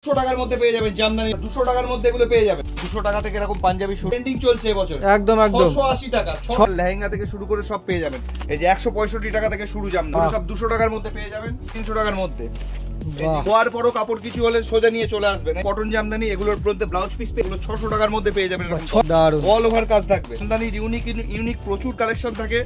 200 টাকার মধ্যে পেয়ে যাবেন জামদানি, 200 টাকার মধ্যে এগুলো পেয়ে যাবেন। 200 টাকা থেকে এরকম পাঞ্জাবি শুট ট্রেন্ডিং চলছে এবছর, একদম 680 টাকা, লেহেঙ্গা থেকে শুরু করে সব পেয়ে যাবেন। এই যে 165 টাকা থেকে শুরু জামদানি, সব 200 টাকার মধ্যে পেয়ে যাবেন, 300 টাকার মধ্যে। ধোয়ার পরও কাপড় কিছু হলে সোজা নিয়ে চলে আসবেন। কটন জামদানি, এগুলোর মধ্যে ব্লাউজ পিস পেয়ে 600 টাকার মধ্যে পেয়ে যাবেন। অল ওভার কাজ থাকবে। জামদানির ইউনিক প্রচুর কালেকশন থাকে।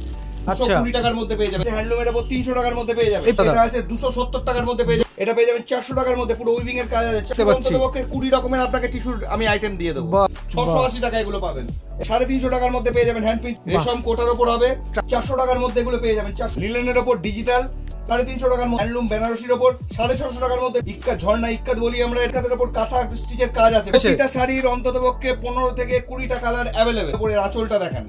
220 টাকার মধ্যে পেয়ে যাবেন। হ্যান্ডলুমের উপর 300 টাকার মধ্যে পেয়ে যাবেন। এটা আছে 270 টাকার মধ্যে পেয়ে যাবেন। এটা পেয়ে যাবেন 400 টাকার মধ্যে, পুরো উইভিং এর কাজ আছে। অন্ততপক্ষে 20 রকমের আপনাকে টিস্যুর আমি আইটেম দিয়ে দেবো। 680 টাকা এগুলো পাবেন। 350 টাকার মধ্যে পেয়ে যাবেন হ্যান্ড প্রিন্ট রেশম কোটার উপর হবে। 400 টাকার মধ্যে এগুলো পেয়ে যাবেন। লিলেনের উপর ডিজিটাল 350 টাকার মধ্যে। হ্যান্ডলুম বেনারসির উপর 650 টাকার মধ্যে। ইক্কা ঝর্ণা ইক্কাত বলি আমরা, এর কাদের উপর কাঁথা স্টিচের কাজ আছে। প্রতিটা শাড়ির অন্ততপক্ষে 15 থেকে 20টা কালার अवेलेबल। উপরে আঁচলটা দেখেন,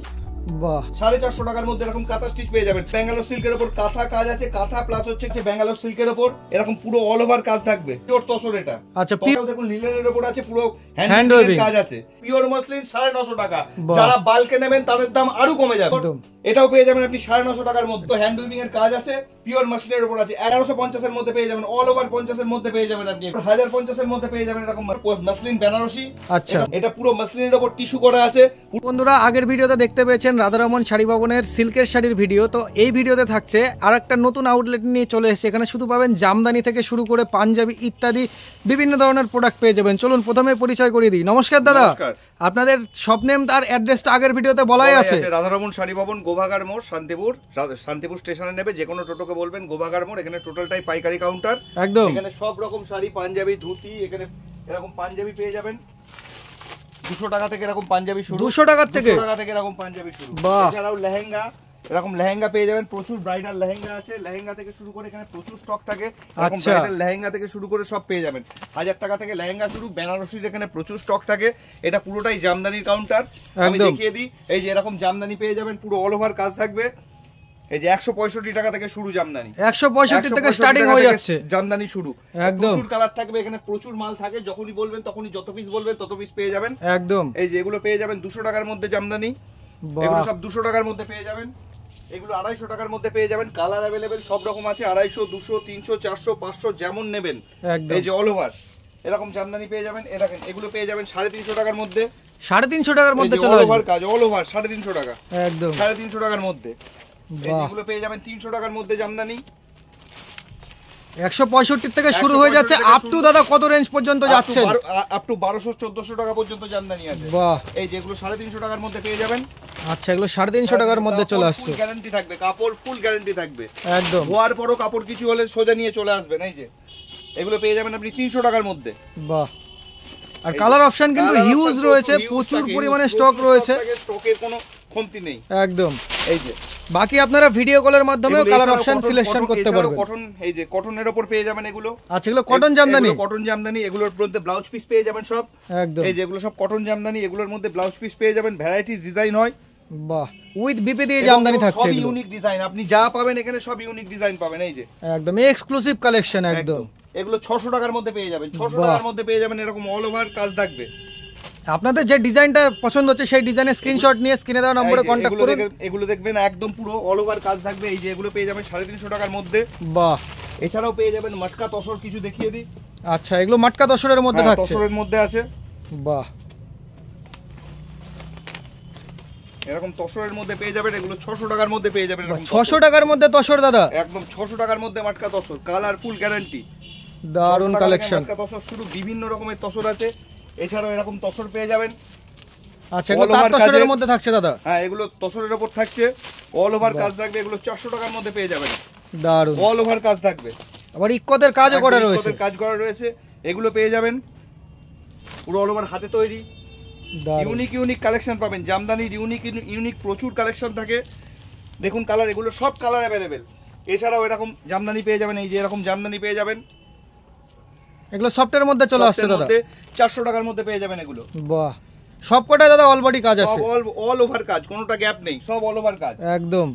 বাহ, 450 টাকার মধ্যে এরকম কাঁথা স্টিচ পেয়ে যাবেন। ব্যাঙ্গালোর সিল্কের উপর কাঁথা কাজ আছে, কাঁথা প্লাস হচ্ছে ব্যাঙ্গালোর সিল্কের উপর এরকম পুরো অল ওভার কাজ থাকবে। পিওর তসর এটা। আচ্ছা, পিওর দেখুন লিলেনের উপর আছে, পুরো হ্যান্ড ওয়েভিং কাজ আছে। পিওর মসলিন 950 টাকা। যারা বাল্কে নেবেন তাদের দাম আরো কমে যাবে। এটাও পেয়ে যাবেন আপনি 950 টাকার মধ্যে। হ্যান্ড উইভিং এর কাজ আছে, পিওর মসলিনের উপর আছে। 1150 এর মধ্যে পেয়ে যাবেন। অল ওভার 50 এর মধ্যে পেয়ে যাবেন আপনি। 1050 এর মধ্যে পেয়ে যাবেন এরকম মসলিন বেনারসি। আচ্ছা, এটা পুরো মসলিনের উপর টিস্যু করা আছে। বন্ধুরা, আগের ভিডিওতে দেখতে পেয়েছেন রাধারমন শাড়ি ভবনের সিল্কের শাড়ির ভিডিও। তো এই ভিডিওতে থাকছে আর একটা নতুন আউটলেট নিয়ে চলে এসেছে। এখানে শুধু পাবেন জামদানি থেকে শুরু করে পাঞ্জাবি ইত্যাদি বিভিন্ন ধরনের প্রোডাক্ট পেয়ে যাবেন। চলুন প্রথমে পরিচয় করিয়ে দিই। নমস্কার দাদা, আপনাদের শপ নেম আর অ্যাড্রেসটা আগের ভিডিওতে বলাই আছে। রাধারমন শাড়ি ভবন, গোভাগার মোড়, শান্তিপুর স্টেশনে নেবে। যে কোনো টোটোকে বলবেন গোভাগার মোড়। এখানে টোটালটাই পাইকারি কাউন্টার। একদম এখানে সব রকম শাড়ি, পাঞ্জাবি, ধুতি, এখানে এরকম পাঞ্জাবি পেয়ে যাবেন 200 টাকা থেকে এরকম পাঞ্জাবি শুরু। 200 টাকা থেকে এরকম পাঞ্জাবি শুরু। এছাড়াও লেহেঙ্গা, এরকম লেহেঙ্গা পেয়ে যাবেন। প্রচুর ব্রাইডাল লেহেঙ্গা আছে। লেহেঙ্গা থেকে শুরু করে এখানে প্রচুর স্টক থাকে। এরকম ব্রাইডাল লেহেঙ্গা থেকে শুরু করে সব পেয়ে যাবেন। 1000 টাকা থেকে লেহেঙ্গা শুরু। বেনারসির এখানে প্রচুর স্টক থাকে। এটা পুরোটাই জামদানির কাউন্টার। আমি দেখিয়ে দিই। এই যে এরকম জামদানি পেয়ে যাবেন, পুরো অল ওভার কাজ থাকবে। এই যে 165 টাকা থেকে শুরু জামদানি। 165 থেকে স্টার্টিং হয়ে যাচ্ছে জামদানি শুরু। একদম প্রচুর কালার থাকবে এখানে, প্রচুর মাল থাকে। যখনই বলবেন তখনই যত পিস বলবেন তত পিস পেয়ে যাবেন। একদম এই যে এগুলো পেয়ে যাবেন 200 টাকার মধ্যে জামদানি। এগুলো সব 200 টাকার মধ্যে পেয়ে যাবেন। এগুলো 250 টাকার মধ্যে পেয়ে যাবেন। কালার अवेलेबल সব রকম আছে। 250, 200, 300, 400, 500 যেমন নেবেন। এই যে অল ওভার এরকম জামদানি পেয়ে যাবেন। এই দেখেন এগুলো পেয়ে যাবেন 350 টাকার মধ্যে। 350 টাকার মধ্যে চলে আসবে। অল ওভার কাজ, অল ওভার 350 টাকা। একদম 350 টাকার মধ্যে। এগুলো পেয়ে যাবেন 300 টাকার মধ্যে জামদানি। 165 থেকে শুরু হয়ে যাচ্ছে। আপ টু দাদা কত রেঞ্জ পর্যন্ত যাচ্ছে? আপ টু 1200-1400 টাকা পর্যন্ত জামদানি আছে। বাহ, এই যেগুলো 350 টাকার মধ্যে পেয়ে যাবেন। আচ্ছা, এগুলো 350 টাকার মধ্যে চলে আসছে। ফুল গ্যারান্টি থাকবে, কাপড় ফুল গ্যারান্টি থাকবে। একদম ধোয়ার পরও কাপড় কিছু হলে সোজা নিয়ে চলে আসবেন। এই যে এগুলো পেয়ে যাবেন আপনি 300 টাকার মধ্যে। বাহ, আর কালার অপশন কিন্তু হিউজ রয়েছে, প্রচুর পরিমাণে স্টক রয়েছে। স্টকের কোনো কমতি নেই। একদম এই যে বাকি আপনারা ভিডিও কলের মাধ্যমেও কালার অপশন সিলেকশন করতে পারবেন। কটন, এই যে কটনের উপর পেয়ে যাবেন এগুলো। আচ্ছা, এগুলো কটন জামদানি। কটন জামদানি, এগুলোর মধ্যে ব্লাউজ পিস পেয়ে যাবেন সব। একদম এই যে এগুলো সব কটন জামদানি, এগুলোর মধ্যে ব্লাউজ পিস পেয়ে যাবেন। ভ্যারাইটিস ডিজাইন হয়। বাহ, উইথ বিপি দিয়ে জামদানি থাকছে। সব ইউনিক ডিজাইন, আপনি যা পাবেন এখানে সব ইউনিক ডিজাইন পাবেন। এই যে একদম এক্সক্লুসিভ কালেকশন। একদম এগুলো 600 টাকার মধ্যে পেয়ে যাবেন। 600 টাকার মধ্যে পেয়ে যাবেন। এরকম অল ওভার কাজ থাকবে। আপনাদের যে ডিজাইনটা পছন্দ হচ্ছে সেই ডিজাইনের স্ক্রিনশট নিয়ে স্ক্রিনে দেওয়া নম্বরে কন্টাক্ট করুন। এগুলো দেখবেন একদম পুরো অল ওভার কাজ থাকবে। এই যে এগুলো পেয়ে যাবেন 350 টাকার মধ্যে। বাহ, এছাড়াও পেয়ে যাবেন মটকা তসর কিছু দেখিয়ে দিই। আচ্ছা, এগুলো মটকা তসরের মধ্যে থাকছে। তসরের মধ্যে আছে। বাহ, এরকম তসরের মধ্যে পেয়ে যাবেন। এগুলো 600 টাকার মধ্যে পেয়ে যাবেন। এরকম 600 টাকার মধ্যে তসর দাদা। একদম 600 টাকার মধ্যে মটকা তসর, কালার ফুল গ্যারান্টি। দারুণ কালেকশন। মটকা তসর শুরু, বিভিন্ন রকমের তসর আছে। এছাড়াও এরকম তসর পেয়ে যাবেন। আচ্ছা, এগুলো তার তসরের মধ্যে থাকছে দাদা। হ্যাঁ, এগুলো তসরের উপর থাকছে, অল ওভার কাজ থাকবে। এগুলো 400 টাকার মধ্যে পেয়ে যাবেন। দারুণ অল ওভার কাজ থাকবে। আবার ইক্কতের কাজও করা রয়েছে। ইক্কতের কাজ করা রয়েছে। এগুলো পেয়ে যাবেন পুরো অল ওভার হাতে তৈরি। ইউনিক কালেকশন পাবেন। জামদানির ইউনিক প্রচুর কালেকশন থাকে। দেখুন কালার, এগুলো সব কালার अवेलेबल। এছাড়াও এরকম জামদানি পেয়ে যাবেন। এই যে এরকম জামদানি পেয়ে যাবেন। এগুলো সফটের মধ্যে চলে আসছে দাদা। 400 টাকার মধ্যে পেয়ে যাবেন এগুলো। বাহ, সবকটা দাদা অল বডি কাজ আছে। অল ওভার কাজ, কোনোটা গ্যাপ নেই, সব অল ওভার কাজ। একদম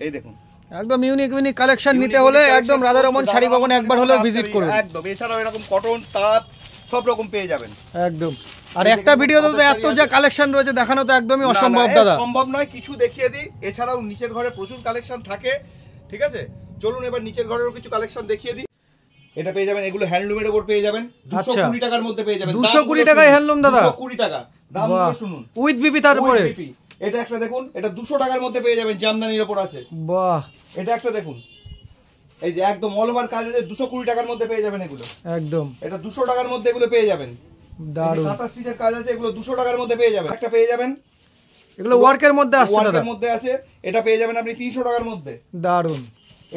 এই দেখুন একদম ইউনিক কালেকশন নিতে হলে একদম রাধারমন শাড়ি ভবনে একবার হলেও ভিজিট করুন। একদম এছাড়াও এরকম কটন, তাঁত সব রকম পেয়ে যাবেন। একদম আর একটা ভিডিওতে তো এত যে কালেকশন রয়েছে দেখানো তো একদমই অসম্ভব দাদা। সম্ভব নয়, কিছু দেখিয়ে দিই। এছাড়াও নিচের ঘরে প্রচুর কালেকশন থাকে। ঠিক আছে, চলুন এবার নিচের ঘরেরও কিছু কালেকশন দেখিয়ে দিই। এটা পেয়ে যাবেন, এগুলো হ্যান্ডলুমের উপর পেয়ে যাবেন 220 টাকার মধ্যে পেয়ে যাবেন। 220 টাকায় হ্যান্ডলুম দাদা, 220 টাকা দামগুলো শুনুন। উইথ বিপি তারপরে এটা একটা দেখুন, এটা 200 টাকার মধ্যে পেয়ে যাবেন, জামদানির উপর আছে। বাহ, এটা একটা দেখুন, এই যে একদম অল ওভার কাজ আছে, 220 টাকার মধ্যে পেয়ে যাবেন এগুলো একদম। এটা 200 টাকার মধ্যে এগুলো পেয়ে যাবেন, দারুন। কাঁথা স্টিচের কাজ আছে, এগুলো 200 টাকার মধ্যে পেয়ে যাবেন। একটা পেয়ে যাবেন, এগুলো ওয়ার্কের মধ্যে আসছে দাদা, ওয়ার্কের মধ্যে আছে, এটা পেয়ে যাবেন আপনি 300 টাকার মধ্যে, দারুন।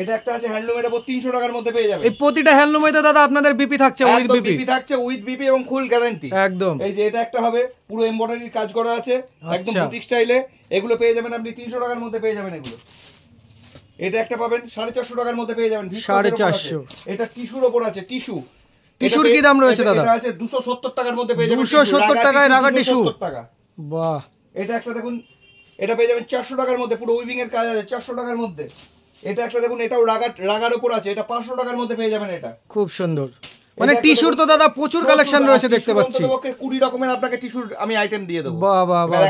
এটা একটা আছে হ্যান্ডলুমের উপর 300 টাকার মধ্যে পেয়ে যাবেন। এই প্রতিটা হ্যান্ডলুমেতে দাদা আপনাদের বিপি থাকছে, উইথ বিপি থাকছে, উইথ বিপি এবং ফুল গ্যারান্টি একদম। এই যে এটা একটা হবে, পুরো এমব্রয়ডারির কাজ করা আছে, একদম বুটিক স্টাইলে, এগুলো পেয়ে যাবেন আপনি 300 টাকার মধ্যে পেয়ে যাবেন এগুলো। এটা একটা পাবেন 450 টাকার মধ্যে পেয়ে যাবেন, 450। এটা টিস্যুর উপর আছে, টিস্যুর কি দাম রয়েছে দাদা? এটা আছে 270 টাকার মধ্যে পেয়ে যাবেন, 270 টাকায় রাগা টিস্যু, বাহ। এটা একটা দেখুন, এটা পেয়ে যাবেন 400 টাকার মধ্যে, পুরো উইভিং এর কাজ আছে 400 টাকার মধ্যে। এটা একটা দেখুন, এটাও রাগার উপর আছে, এটা 500 টাকার মধ্যে পেয়ে যাবেন। এটা খুব সুন্দর, মানে টিস্যুর তো দাদা প্রচুর কালেকশন রয়েছে দেখতে পাচ্ছি, অন্ততপক্ষে 20 রকমের আপনাকে টিস্যুর আমি আইটেম দিয়ে দেব। বাহ বাহ বাহ,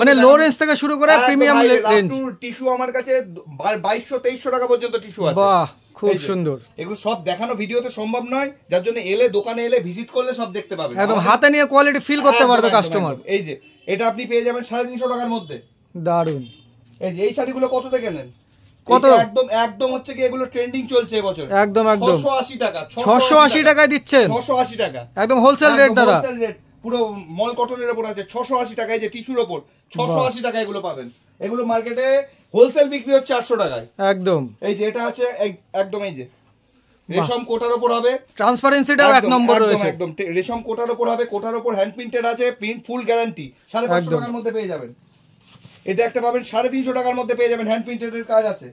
মানে লো রেঞ্জ থেকে শুরু করে প্রিমিয়াম রেঞ্জ টিস্যু আমার কাছে 2200-2300 টাকা পর্যন্ত টিস্যু আছে। বাহ, খুব সুন্দর। এগুলো সব দেখানো ভিডিওতে সম্ভব নয়, যার জন্য এলে দোকানে এলে ভিজিট করলে সব দেখতে পাবেন, একদম হাতে নিয়ে কোয়ালিটি ফিল করতে পারবে কাস্টমার। এই যে এটা আপনি পেয়ে যাবেন 350 টাকার মধ্যে, দারুন। এই যে এই শাড়িগুলো কততে কেনেন? কত? একদম একদম হচ্ছে কি, এগুলো ট্রেন্ডিং চলছে এবছর, একদম একদম 680 টাকা, 680 টাকায় দিচ্ছেন, 680 টাকা একদম হোলসেল রেট দাদা, হোলসেল রেট, পুরো মল কটনের উপর আছে 680 টাকায়, যে টিস্যুর উপর 680 টাকা এগুলো পাবেন। এগুলো মার্কেটে হোলসেল বিক্রি হচ্ছে 800 টাকায় একদম। এই যে এটা আছে একদম, এই যে রেশম কোটার উপর হবে, ট্রান্সপারেন্সিটাও এক নম্বর রয়েছে, একদম রেশম কোটার উপর হবে, কোটার উপর হ্যান্ড প্রিন্টেড আছে, প্রিন্ট ফুল গ্যারান্টি, 550 টাকার মধ্যে পেয়ে যাবেন। এটা একটা পাবেন 350 টাকার মধ্যে পেয়ে যাবেন, হ্যান্ড প্রিন্টেডের কাজ আছে,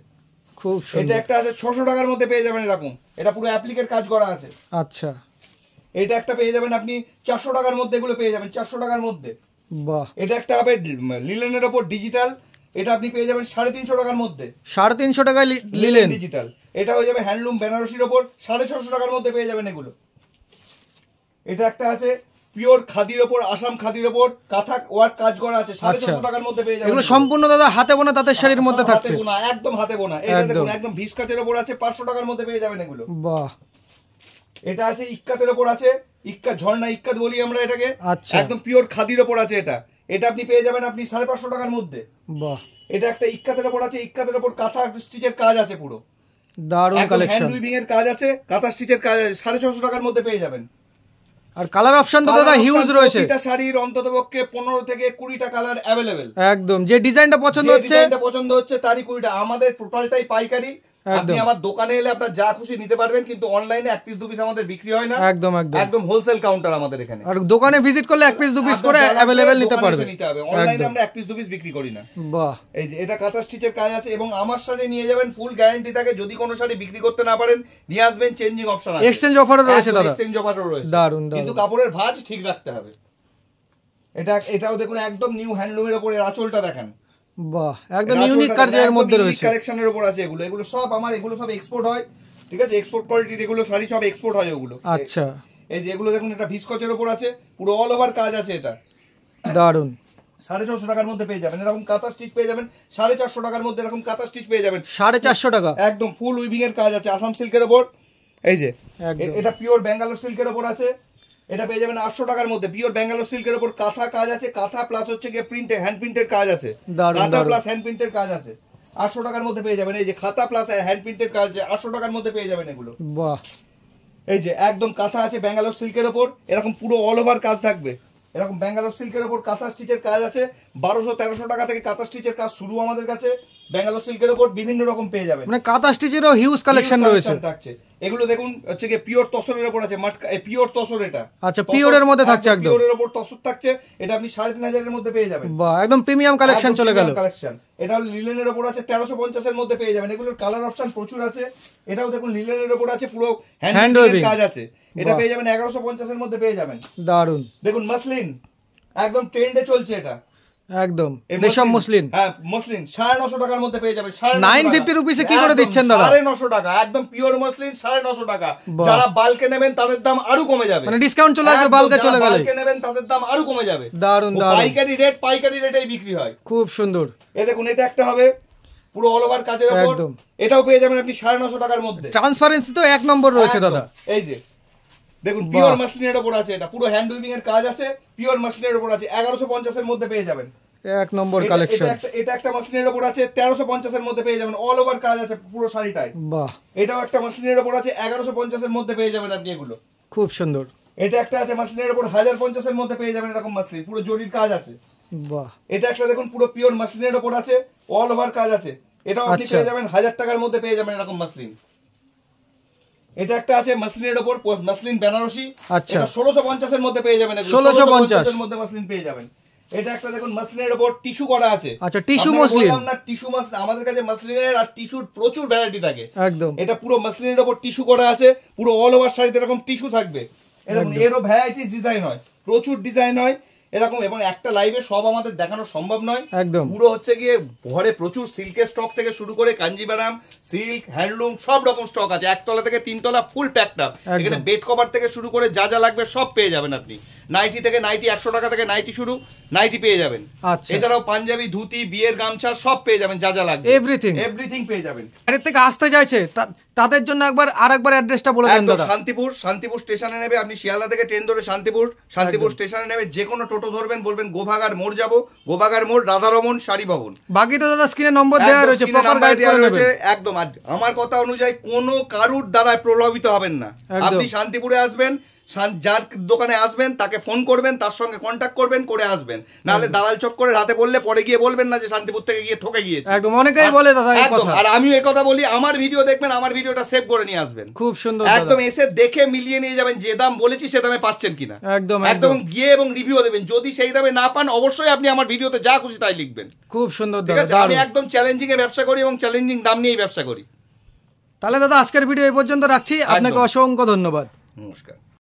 খুব সুন্দর। এটা একটা আছে 600 টাকার মধ্যে পেয়ে যাবেন এরকম, এটা পুরো অ্যাপ্লিকের কাজ করা আছে। আচ্ছা, এটা একটা পেয়ে যাবেন আপনি 400 টাকার মধ্যে, এগুলো পেয়ে যাবেন 400 টাকার মধ্যে, বাহ। এটা একটা হবে লিলেনের উপর ডিজিটাল, এটা আপনি পেয়ে যাবেন 350 টাকার মধ্যে, 350 টাকায় লিলেন ডিজিটাল। এটা হয়ে যাবে হ্যান্ডলুম বেনারসির উপর, 650 টাকার মধ্যে পেয়ে যাবেন এগুলো। এটা একটা আছে পিওর খাদির উপর, আসাম খাদির উপর কাঁথা ওয়ার্ক কাজ করা আছে, 650 টাকার মধ্যে পেয়ে যাবেন। এগুলো সম্পূর্ণ দাদা হাতে বোনা তাঁতের শাড়ির মধ্যে থাকছে, হাতে বোনা, একদম হাতে বোনা। এটা দেখুন একদম ভিস কাচের উপর আছে, 500 টাকার মধ্যে পেয়ে যাবেন এগুলো, বাহ। এটা আছে ইক্কাতের উপর আছে, ইক্কা ঝর্ণা ইক্কাত বলি আমরা এটাকে, একদম পিওর খাদির উপর আছে। এটা এটা আপনি পেয়ে যাবেন আপনি 550 টাকার মধ্যে, বাহ। এটা একটা ইক্কাতের উপর আছে, ইক্কাতের উপর কাঁথা স্টিচের কাজ আছে, পুরো দারুণ কালেকশন, হ্যান্ড উইভিং এর কাজ আছে, কাঁথা স্টিচের কাজ আছে, 650 টাকার মধ্যে পেয়ে যাবেন। আর কালার অপশন তো দাদা হিউজ রয়েছে, এটা শাড়ির অন্ততপক্ষে 15 থেকে 20টা কালার अवेलेबल, একদম যে ডিজাইনটা পছন্দ হচ্ছে তারই 20টা। আমাদের টোটালটাই পাইকারি, আপনি আমার দোকানে এলে আপনার যা খুশি নিতে পারবেন, কিন্তু অনলাইনে এক পিস দু পিস আমাদের বিক্রি হয় না, একদম একদম একদম হোলসেল কাউন্টার আমাদের এখানে। আর দোকানে ভিজিট করলে এক পিস দু পিস করে अवेलेबल নিতে পারবেন, অনলাইনে আমরা এক পিস দু পিস বিক্রি করি না, বাহ। এই যে এটা কাঁথা স্টিচের কাজ আছে, এবং আমার শাড়ি নিয়ে যাবেন, ফুল গ্যারান্টি থাকে, যদি কোনো শাড়ি বিক্রি করতে না পারেন নিয়ে আসবেন, চেঞ্জিং অপশন আছে, এক্সচেঞ্জ অফারও রয়েছে দাদা, এক্সচেঞ্জ অফারও রয়েছে, দারুন। কিন্তু কাপড়ের ভাঁজ ঠিক রাখতে হবে। এটাও দেখুন একদম নিউ হ্যান্ডলুমের উপরে, আঁচলটা দেখেন, বাহ, একদম ইউনিক কাজের মধ্যে রয়েছে, কালেকশনের উপর আছে এগুলো। এগুলো সব আমার, এগুলো সব এক্সপোর্ট হয়, ঠিক আছে, এক্সপোর্ট কোয়ালিটির এগুলো শাড়ি সব এক্সপোর্ট হয় ওগুলো। আচ্ছা, এই যে এগুলো দেখুন, এটা ভিসকচের উপর আছে, পুরো অল ওভার কাজ আছে, এটা দারুন। 450 টাকার মধ্যে পেয়ে যাবেন এরকম কাঁথা স্টিচ, পেয়ে যাবেন 450 টাকার মধ্যে এরকম কাঁথা স্টিচ পেয়ে যাবেন, 450 টাকা একদম ফুল উইভিং এর কাজ আছে, আসাম সিল্কের উপর। এই যে এটা পিওর ব্যাঙ্গালোর সিল্কের উপর আছে, এটা পেয়ে যাবেন 800 টাকার মধ্যে, পিওর ব্যাঙ্গালোর সিল্কের উপর কাঁথা কাজ আছে, কাঁথা প্লাস হচ্ছে কি প্রিন্টে হ্যান্ড প্রিন্টের কাজ আছে, কাঁথা প্লাস হ্যান্ড প্রিন্টের কাজ আছে, 800 টাকার মধ্যে পেয়ে যাবেন। এই যে খাতা প্লাস হ্যান্ড প্রিন্টের কাজ 800 টাকার মধ্যে পেয়ে যাবেন এগুলো, বাহ। এই যে একদম কাঁথা আছে ব্যাঙ্গালোর সিল্কের উপর, এরকম পুরো অল ওভার কাজ থাকবে, এরকম ব্যাঙ্গালোর সিল্কের উপর কাঁথা স্টিচের কাজ আছে, 1200-1300 টাকা থেকে কাঁথা স্টিচের কাজ শুরু আমাদের কাছে। ব্যাঙ্গালোর সিল্কের উপর বিভিন্ন রকম পেয়ে যাবেন, মানে কাঁথা স্টিচেরও হিউজ কালেকশন রয়েছে থাকছে। এগুলো দেখুন হচ্ছে কি পিওর তসরের উপর আছে, পিওর তসর, এটা আচ্ছা পিওরের মধ্যে থাকছে, একদম পিওরের উপর তসর থাকছে, এটা আপনি 3500 এর মধ্যে পেয়ে যাবেন, বাহ, একদম প্রিমিয়াম কালেকশন চলে গেল কালেকশন। এটা লিলেনের উপর আছে, 1350 এর মধ্যে পেয়ে যাবেন। এগুলোর কালার অপশন প্রচুর আছে। এটাও দেখুন লিলেনের উপর আছে, পুরো হ্যান্ড উইভিং কাজ আছে, এটা পেয়ে যাবেন 1150 এর মধ্যে পেয়ে যাবেন, দারুন। দেখুন মসলিন একদম ট্রেন্ডে চলছে, এটা একদম রেশম মসলিন, হ্যাঁ মসলিন 950 টাকার মধ্যে পেয়ে যাবেন, 950 রুপিসে কি করে দিচ্ছেন দাদা? 950 টাকা একদম পিওর মসলিন, 950 টাকা। যারা বালকে নেবেন তাদের দাম আরো কমে যাবে, মানে ডিসকাউন্ট চলে আসবে, বালকে চলে গেলে বালকে নেবেন তাদের দাম আরো কমে যাবে, দারুন দারুন। পাইকারি রেটেই বিক্রি হয়, খুব সুন্দর। এই দেখুন এটা একটা হবে পুরো অল ওভার কাজের উপর। একদম। এটাও পেয়ে যাবেন আপনি 950 টাকার মধ্যে। ট্রান্সপারেন্সি তো এক নম্বর রয়েছে একদম। দাদা। এই যে দেখুন পিওর মাসলিনের উপর আছে, এটা পুরো হ্যান্ড উইভিং এর কাজ আছে, পিওর মাসলিনের উপর আছে, 1150 এর মধ্যে পেয়ে যাবেন। এক নম্বর কালেকশন। এটা একটা মাসলিনের উপর আছে, 1350 এর মধ্যে পেয়ে যাবেন, অল ওভার কাজ আছে পুরো শাড়িটায়। বাহ, এটাও একটা মাসলিনের উপর আছে, 1150 এর মধ্যে পেয়ে যাবেন আপনি এগুলো। খুব সুন্দর। এটা একটা আছে মাসলিনের উপর, 1050 এর মধ্যে পেয়ে যাবেন এরকম মাসলিন, পুরো জরির কাজ আছে। বাহ, এটা একটা দেখুন পুরো পিওর মাসলিনের উপর আছে, অল ওভার কাজ আছে, এটাও আপনি আচ্ছা। পেয়ে যাবেন 1000 টাকার মধ্যে পেয়ে যাবেন এরকম মাসলিন। এটা একটা আছে মাসলিনের উপর, মাসলিন বেনারসি, আচ্ছা। এটা 1650 এর মধ্যে পেয়ে যাবেন, 1650 এর মধ্যে মাসলিন পেয়ে যাবেন। এটা একটা দেখুন মাসলিনের উপর টিস্যু করা আছে। আচ্ছা, টিস্যু আপনাকে মসলিন। বললাম না টিস্যু মাসলিন, আমাদের কাছে মাসলিনের আর টিস্যুর প্রচুর ভ্যারাইটি থাকে। একদম। এটা পুরো মাসলিনের উপর টিস্যু করা আছে, পুরো অল ওভার শাড়িতে এরকম টিস্যু থাকবে। এরকম এরও ভ্যারাইটিস ডিজাইন হয়, প্রচুর ডিজাইন হয় এরকম, এবং একটা লাইভে সব আমাদের দেখানো সম্ভব নয়। একদম। পুরো হচ্ছে গিয়ে ঘরে প্রচুর সিল্কের স্টক থেকে শুরু করে কাঞ্জিবারাম, সিল্ক, হ্যান্ডলুম সব রকম স্টক আছে, একতলা থেকে তিনতলা ফুল প্যাকড আপ। এখানে বেড কভার থেকে শুরু করে যা যা লাগবে সব পেয়ে যাবেন আপনি। নাইটি থেকে নাইটি 100 টাকা থেকে নাইটি শুরু, নাইটি পেয়ে যাবেন। আচ্ছা। এছাড়াও পাঞ্জাবি, ধুতি, বিয়ের গামছা সব পেয়ে যাবেন, যা যা লাগবে এভরিথিং পেয়ে যাবেন। এর থেকে আসতে চাইছে তাদের জন্য আরেকবার অ্যাড্রেসটা বলে দেন দাদা। শান্তিপুর স্টেশনে নেবে, আপনি শিয়ালদা থেকে ট্রেন ধরে শান্তিপুর স্টেশনে নেবে, যে কোনো টোটো ধরবেন, বলবেন গোভাগার মোড় যাবো, গোভাগার মোড়, রাধারমন শাড়ি ভবন। বাকি তো দাদা স্ক্রিনে নম্বর দেওয়া রয়েছে, প্রপার গাইড করে নেবেন। একদম। আমার কথা অনুযায়ী কোনো কারুর দ্বারা প্রলোভিত হবেন না। আপনি শান্তিপুরে আসবেন, যার দোকানে আসবেন তাকে ফোন করবেন, তার সঙ্গে কন্ট্যাক্ট করবেন, করে আসবেন। নাহলে দালাল চক্করে রাতে বললে পরে গিয়ে বলবেন না যে শান্তিপুর থেকে গিয়ে ঠকে গিয়েছে। একদম, অনেকেই বলে দাদা এই কথা। আর আমিও এই কথা বলি, আমার ভিডিও দেখবেন, আমার ভিডিওটা সেভ করে নিয়ে আসবেন। খুব সুন্দর, একদম এসে দেখে মিলিয়ে নিয়ে যাবেন, যে দাম বলেছি সে দামে পাচ্ছেন কিনা। একদম একদম গিয়ে এবং রিভিউ দেবেন, যদি সেই দামে না পান অবশ্যই আপনি আমার ভিডিওতে যা খুশি তাই লিখবেন। খুব সুন্দর ঠিক আছে, আমি একদম চ্যালেঞ্জিং এ ব্যবসা করি এবং চ্যালেঞ্জিং দাম নিয়েই ব্যবসা করি। তাহলে দাদা আজকের ভিডিও এই পর্যন্ত রাখছি, আপনাকে অসংখ্য ধন্যবাদ। নমস্কার।